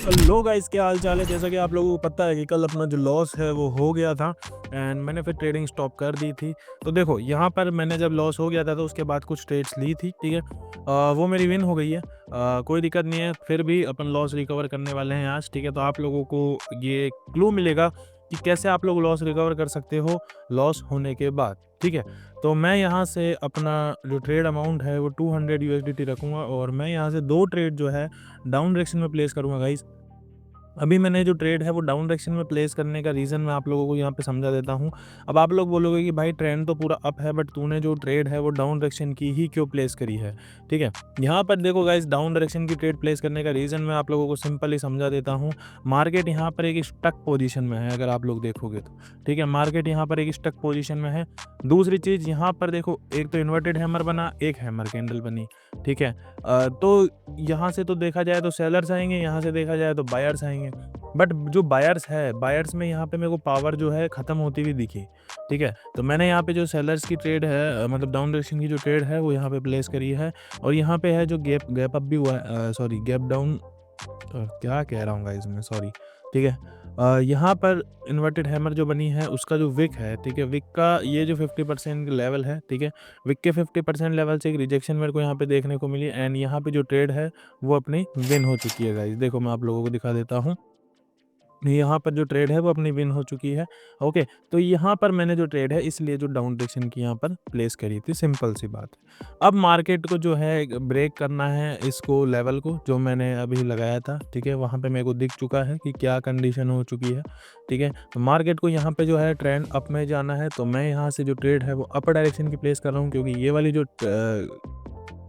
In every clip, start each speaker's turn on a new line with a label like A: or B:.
A: Hello guys, क्या हाल चाल है। जैसा कि आप लोगों को पता है कि कल अपना जो लॉस है वो हो गया था एंड मैंने फिर ट्रेडिंग स्टॉप कर दी थी। तो देखो यहाँ पर मैंने जब लॉस हो गया था तो उसके बाद कुछ ट्रेड्स ली थी, ठीक है। वो मेरी विन हो गई है। कोई दिक्कत नहीं है, फिर भी अपन लॉस रिकवर करने वाले हैं आज, ठीक है। तो आप लोगों को ये क्लू मिलेगा कि कैसे आप लोग लॉस रिकवर कर सकते हो लॉस होने के बाद, ठीक है। तो मैं यहाँ से अपना जो ट्रेड अमाउंट है वो 200 USDT रखूँगा और मैं यहाँ से 2 ट्रेड जो है डाउन डायरेक्शन में प्लेस करूँगा गाइस। अभी मैंने जो ट्रेड है वो डाउन डायरेक्शन में प्लेस करने का रीज़न मैं आप लोगों को यहाँ पे समझा देता हूँ। अब आप लोग बोलोगे कि भाई ट्रेंड तो पूरा अप है बट तूने जो ट्रेड है वो डाउन डायरेक्शन की ही क्यों प्लेस करी है, ठीक है। यहाँ पर देखो गाइस, डाउन डायरेक्शन की ट्रेड प्लेस करने का रीज़न मैं आप लोगों को सिंपली समझा देता हूँ। मार्केट यहाँ पर एक स्टक पोजीशन में है, अगर आप लोग देखोगे तो, ठीक है। मार्केट यहाँ पर एक स्टक पोजीशन में है। दूसरी चीज़ यहाँ पर देखो, एक तो इन्वर्टेड हैमर बना, एक हैमर कैंडल बनी, ठीक है। तो यहाँ से तो देखा जाए तो सेलर्स आएंगे, यहाँ से देखा जाए तो बायर्स आएंगे। बट जो बायर्स है, बायर्स में यहाँ पे मेरे को पावर जो है ख़त्म होती हुई दिखी, ठीक है। तो मैंने यहाँ पे जो सेलर्स की ट्रेड है, मतलब डाउन डायरेक्शन की जो ट्रेड है वो यहाँ पे प्लेस करी है। और यहाँ पे है जो गैप अप भी हुआ है, सॉरी गैप डाउन, क्या कह रहा हूँ गाइस मैं, सॉरी, ठीक है। यहाँ पर इन्वर्टेड हैमर जो बनी है उसका जो विक है, ठीक है, विक का ये जो 50% लेवल है, ठीक है। विक के 50% लेवल से एक रिजेक्शन मेरे को यहाँ पे देखने को मिली एंड यहाँ पे जो ट्रेड है वो अपनी विन हो चुकी है गाइस। देखो मैं आप लोगों को दिखा देता हूँ, यहाँ पर जो ट्रेड है वो अपनी विन हो चुकी है। ओके, तो यहाँ पर मैंने जो ट्रेड है इसलिए जो डाउन डायरेक्शन की यहाँ पर प्लेस करी थी, सिंपल सी बात है। अब मार्केट को जो है ब्रेक करना है, इसको लेवल को जो मैंने अभी लगाया था, ठीक है, वहाँ पे मेरे को दिख चुका है कि क्या कंडीशन हो चुकी है, ठीक है। तो मार्केट को यहाँ पे जो है ट्रेंड अप में जाना है, तो मैं यहाँ से जो ट्रेड है वो अपर डायरेक्शन की प्लेस कर रहा हूँ, क्योंकि ये वाली जो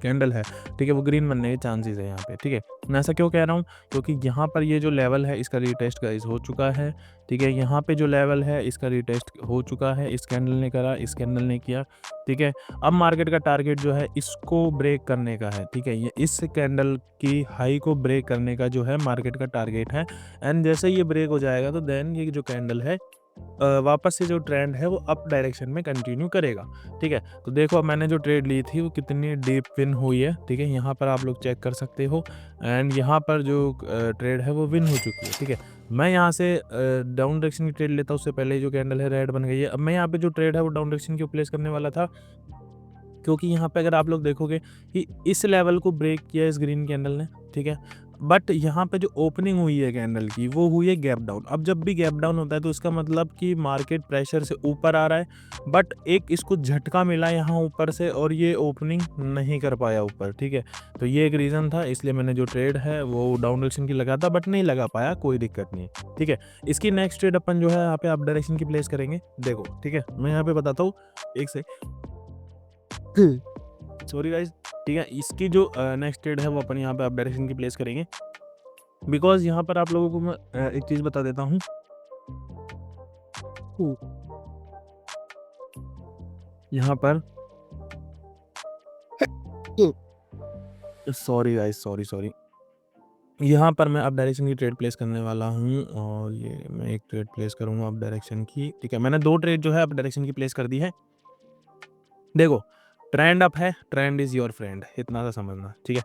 A: कैंडल है, ठीक है, वो ग्रीन बनने के चांसेस है यहाँ पे, ठीक है। मैं ऐसा क्यों कह रहा हूँ, क्योंकि यहाँ पर ये जो लेवल है इसका रीटेस्ट गाइस हो चुका है, ठीक है। यहाँ पे जो लेवल है इसका रीटेस्ट हो चुका है, इस कैंडल ने करा, इस कैंडल ने किया, ठीक है। अब मार्केट का टारगेट जो है इसको ब्रेक करने का है, ठीक है। ये इस कैंडल की हाई को ब्रेक करने का जो है मार्केट का टारगेट है। एंड जैसे ये ब्रेक हो जाएगा तो देन ये जो कैंडल है वापस से जो ट्रेंड है वो अप डायरेक्शन में कंटिन्यू करेगा, ठीक है। तो देखो अब मैंने जो ट्रेड ली थी वो कितनी डीप विन हुई है, ठीक है, यहाँ पर आप लोग चेक कर सकते हो। एंड यहाँ पर जो ट्रेड है वो विन हो चुकी है, ठीक है। मैं यहाँ से डाउन डायरेक्शन की ट्रेड लेता हूँ, उससे पहले जो कैंडल है रेड बन गई है। अब मैं यहाँ पे जो ट्रेड है वो डाउन डायरेक्शन की प्लेस करने वाला था, क्योंकि यहाँ पे अगर आप लोग देखोगे कि इस लेवल को ब्रेक किया इस ग्रीन कैंडल ने, ठीक है। बट यहाँ पे जो ओपनिंग हुई है कैंडल की वो हुई है गैप डाउन। अब जब भी गैप डाउन होता है तो इसका मतलब कि मार्केट प्रेशर से ऊपर आ रहा है, बट एक इसको झटका मिला यहाँ ऊपर से और ये ओपनिंग नहीं कर पाया ऊपर, ठीक है। तो ये एक रीज़न था, इसलिए मैंने जो ट्रेड है वो डाउन डायरेक्शन की लगा था, बट नहीं लगा पाया, कोई दिक्कत नहीं है, ठीक है। इसकी नेक्स्ट ट्रेड अपन जो है यहाँ पे अप डायरेक्शन की प्लेस करेंगे। देखो, ठीक है, मैं यहाँ पे बताता हूँ, एक से सॉरी गाइज, ठीक है। इसकी जो नेक्स्ट ट्रेड है वो अपन यहाँ पे अप डायरेक्शन की प्लेस करेंगे, बिकॉज यहाँ पर आप लोगों को मैं एक चीज़ बता देता हूँ। यहाँ पर सॉरी गाइज, सॉरी सॉरी, यहाँ पर मैं अप डायरेक्शन की ट्रेड प्लेस करने वाला हूँ और ये मैं एक ट्रेड प्लेस करूँगा अप डायरेक्शन की, ठीक है। मैंने 2 ट्रेड जो है अप डायरेक्शन की प्लेस कर दी है। देखो, ट्रेंड अप है, ट्रेंड इज़ योर फ्रेंड, इतना सा समझना, ठीक है।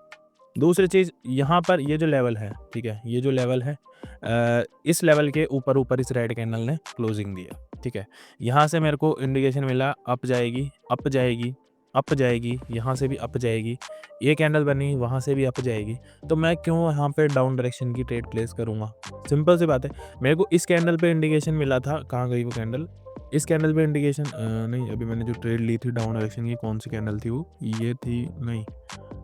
A: दूसरी चीज़, यहाँ पर ये जो लेवल है, ठीक है, ये जो लेवल है इस लेवल के ऊपर ऊपर इस रेड कैंडल ने क्लोजिंग दिया, ठीक है। यहाँ से मेरे को इंडिकेशन मिला अप जाएगी, अप जाएगी, अप जाएगी, यहाँ से भी अप जाएगी, ये कैंडल बनी वहाँ से भी अप जाएगी। तो मैं क्यों यहाँ पे डाउन डायरेक्शन की ट्रेड प्लेस करूँगा, सिंपल सी बात है। मेरे को इस कैंडल पे इंडिकेशन मिला था, कहाँ गई वो कैंडल, इस कैंडल पे इंडिकेशन नहीं, अभी मैंने जो ट्रेड ली थी डाउन डायरेक्शन की, कौन सी कैंडल थी वो, ये थी, नहीं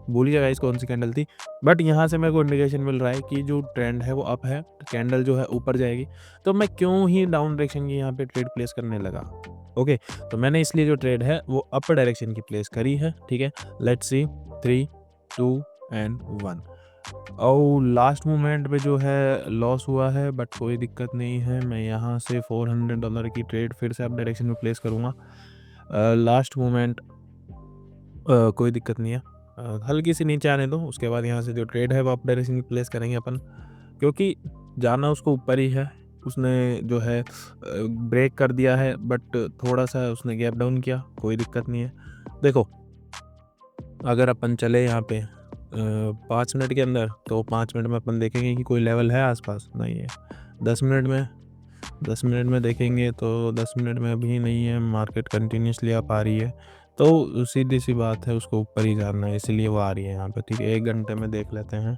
A: भूलिएगा गाइस कौन सी कैंडल थी। बट यहाँ से मेरे को इंडिकेशन मिल रहा है कि जो ट्रेंड है वो अप है, कैंडल जो है ऊपर जाएगी, तो मैं क्यों ही डाउन डायरेक्शन की यहाँ पे ट्रेड प्लेस करने लगा। ओके, तो मैंने इसलिए जो ट्रेड है वो अपर डायरेक्शन की प्लेस करी है, ठीक है। Let's see, 3 2 and 1। और लास्ट मोमेंट पे जो है लॉस हुआ है, बट कोई दिक्कत नहीं है। मैं यहाँ से $400 की ट्रेड फिर से अप डायरेक्शन में प्लेस करूँगा। लास्ट मोमेंट कोई दिक्कत नहीं है, हल्की सी नीचे आने दो, उसके बाद यहाँ से जो ट्रेड है वो अप डायरेक्शन में प्लेस करेंगे अपन, क्योंकि जाना उसको ऊपर ही है। उसने जो है ब्रेक कर दिया है, बट थोड़ा सा उसने गैप डाउन किया, कोई दिक्कत नहीं है। देखो, अगर अपन चले यहाँ पे 5 मिनट के अंदर, तो 5 मिनट में अपन देखेंगे कि कोई लेवल है आसपास, नहीं है। 10 मिनट में 10 मिनट में देखेंगे तो 10 मिनट में भी नहीं है, मार्केट कंटिन्यूसली अप आ रही है, तो सीधी सी बात है उसको ऊपर ही जाना है, इसीलिए वो आ रही है यहाँ पे, ठीक है। 1 घंटे में देख लेते हैं,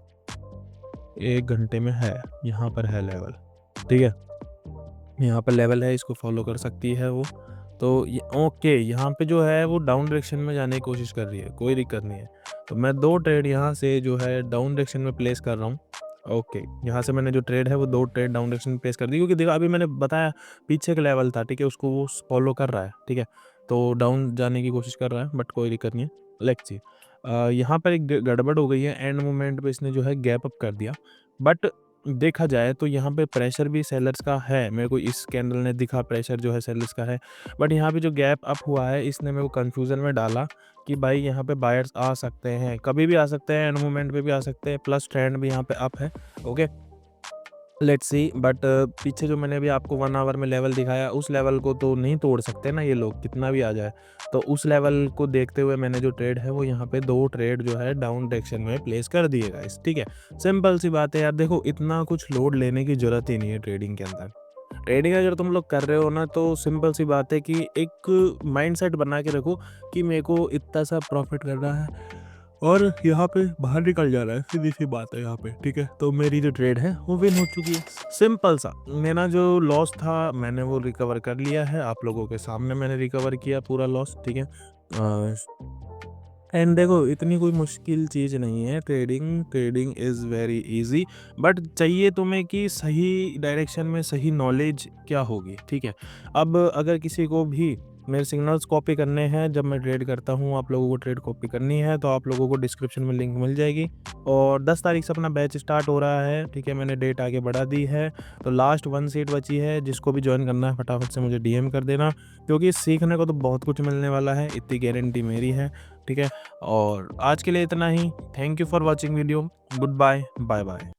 A: 1 घंटे में है, यहाँ पर है लेवल, ठीक है, यहाँ पर लेवल है, इसको फॉलो कर सकती है वो। तो ये ओके, यहाँ पे जो है वो डाउन डायरेक्शन में जाने की कोशिश कर रही है, कोई दिक्कत नहीं है। तो मैं 2 ट्रेड यहाँ से जो है डाउन डायरेक्शन में प्लेस कर रहा हूँ। ओके, यहाँ से मैंने जो ट्रेड है वो 2 ट्रेड डाउन डायरेक्शन में प्लेस कर दी, क्योंकि देखो अभी मैंने बताया पीछे का लेवल था, ठीक है, उसको वो फॉलो कर रहा है, ठीक है। तो डाउन जाने की कोशिश कर रहा है, बट कोई दिक्कत नहीं है। लेट्स सी, यहाँ पर एक गड़बड़ हो गई है, एंड मोमेंट पे इसने जो है गैप अप कर दिया। बट देखा जाए तो यहाँ पे प्रेशर भी सेलर्स का है, मेरे को इस कैंडल ने दिखा प्रेशर जो है सेलर्स का है। बट यहाँ पे जो गैप अप हुआ है इसने मेरे को कंफ्यूजन में डाला कि भाई यहाँ पे बायर्स आ सकते हैं, कभी भी आ सकते हैं, एंड मोमेंट पे भी आ सकते हैं, प्लस ट्रेंड भी यहाँ पे अप है। ओके, लेट्स सी, बट पीछे जो मैंने अभी आपको 1 आवर में लेवल दिखाया, उस लेवल को तो नहीं तोड़ सकते ना ये लोग, कितना भी आ जाए। तो उस लेवल को देखते हुए मैंने जो ट्रेड है वो यहाँ पे 2 ट्रेड जो है डाउन डायरेक्शन में प्लेस कर दिए गाइस, ठीक है। सिंपल सी बात है यार, देखो इतना कुछ लोड लेने की ज़रूरत ही नहीं है ट्रेडिंग के अंदर। ट्रेडिंग अगर तुम लोग कर रहे हो ना, तो सिंपल सी बात है कि एक माइंडसेट बना के रखो कि मेरे को इतना सा प्रॉफिट करना है और यहाँ पे बाहर निकल जा रहा है, सीधी सी बात है यहाँ पे, ठीक है। तो मेरी जो ट्रेड है वो विन हो चुकी है, सिंपल सा। मेरा जो लॉस था मैंने वो रिकवर कर लिया है, आप लोगों के सामने मैंने रिकवर किया पूरा लॉस, ठीक है। एंड देखो इतनी कोई मुश्किल चीज़ नहीं है trading, trading is very easy, but चाहिए तुम्हें कि सही डायरेक्शन में सही नॉलेज क्या होगी, ठीक है। अब अगर किसी को भी मेरे सिग्नल्स कॉपी करने हैं जब मैं ट्रेड करता हूँ, आप लोगों को ट्रेड कॉपी करनी है तो आप लोगों को डिस्क्रिप्शन में लिंक मिल जाएगी। और 10 तारीख से अपना बैच स्टार्ट हो रहा है, ठीक है, मैंने डेट आगे बढ़ा दी है। तो लास्ट 1 सीट बची है, जिसको भी ज्वाइन करना है फटाफट से मुझे डीएम कर देना, क्योंकि सीखने को तो बहुत कुछ मिलने वाला है, इतनी गारंटी मेरी है, ठीक है। और आज के लिए इतना ही। Thank you for watching video. Goodbye, bye bye.